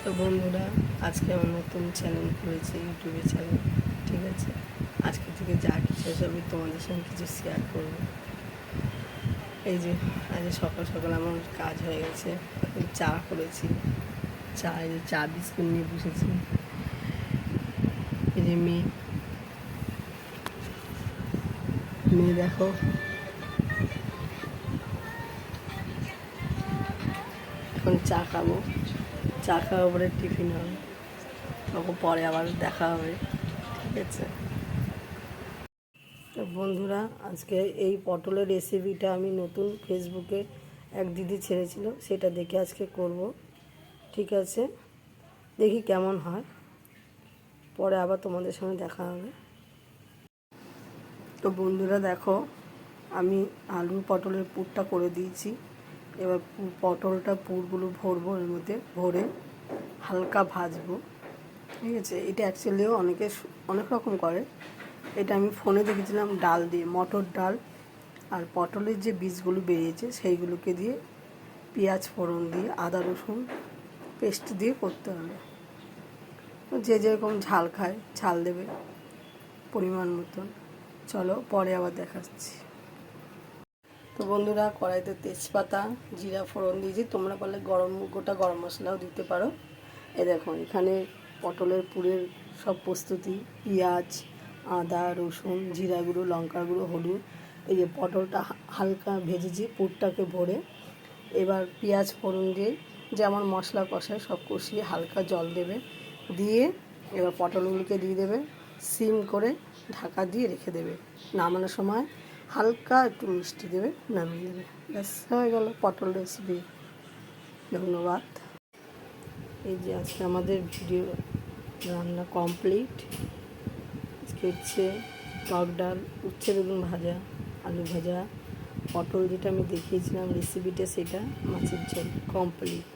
তো বন্ধুরা, আজকে আমার নতুন চ্যানেল খুলেছি, ইউটিউবে চ্যানেল। ঠিক আছে, আজকে থেকে যা কিছু সবই তোমাদের সঙ্গে কিছু শেয়ার করবো। এই যে আজ সকাল সকাল আমার কাজ হয়ে গেছে, এখন চা করেছি। এই যে চা বিস্কুট নিয়ে বসেছি। এই যে মেয়ে দেখো, এখন চা খাবো। চা খাওয়ার পরে টিফিন হবে, তখন পরে আবার দেখা হবে। ঠিক আছে। তো বন্ধুরা, আজকে এই পটলের রেসিপিটা আমি নতুন ফেসবুকে এক দিদি ছেড়েছিল, সেটা দেখে আজকে করব। ঠিক আছে, দেখি কেমন হয়, পরে আবার তোমাদের সঙ্গে দেখা হবে। তো বন্ধুরা দেখো, আমি আলু পটলের পুরটা করে দিয়েছি। এবার পটলটা পুরগুলো ভরবো, এর মধ্যে ভরে হালকা ভাজবো। ঠিক আছে, এটা অ্যাকচুয়ালিও অনেকে অনেক রকম করে। এটা আমি ফোনে দেখেছিলাম ডাল দিয়ে, মটর ডাল আর পটলের যে বীজগুলো বেরিয়েছে সেইগুলোকে দিয়ে পেঁয়াজ ফোড়ন দিয়ে আদা রসুন পেস্ট দিয়ে করতে হবে। যে যেরকম ঝাল খায় ঝাল দেবে পরিমাণ মতন। চলো পরে আবার দেখাচ্ছি। তো বন্ধুরা, কড়াইতে তেজপাতা জিরা ফোড়ন দিয়েছি, তোমরা পারলে গোটা গরম মশলাও দিতে পারো। দেখো, এখানে পটলের পুরের সব প্রস্তুতি, পেঁয়াজ আদা রসুন জিরা গুঁড়ো লঙ্কা গুঁড়ো হলুদ। এই যে পটলটা হালকা ভেজেছি পুরটাকে ভরে, এবার পেঁয়াজ ফোড়ন দিয়ে যেমন মশলা কষায় সব কষিয়ে হালকা জল দেবে, দিয়ে এবার পটলগুলোকে দিয়ে দেবে, সিম করে ঢাকা দিয়ে রেখে দেবে। নামানোর সময় হালকা একটু মিষ্টি দেবে, নামিয়ে দেবে। ব্যাস হয়ে গেল পটল রেসিপি। ধন্যবাদ। এই যে আজকে আমাদের ভিডিও রান্না কমপ্লিট। আজকে হচ্ছে টক ডাল, উচ্ছে বেগুন ভাজা, আলু ভাজা, পটল যেটা আমি দেখিয়েছিলাম রেসিপিটা, সেটা মাছের ঝোল কমপ্লিট।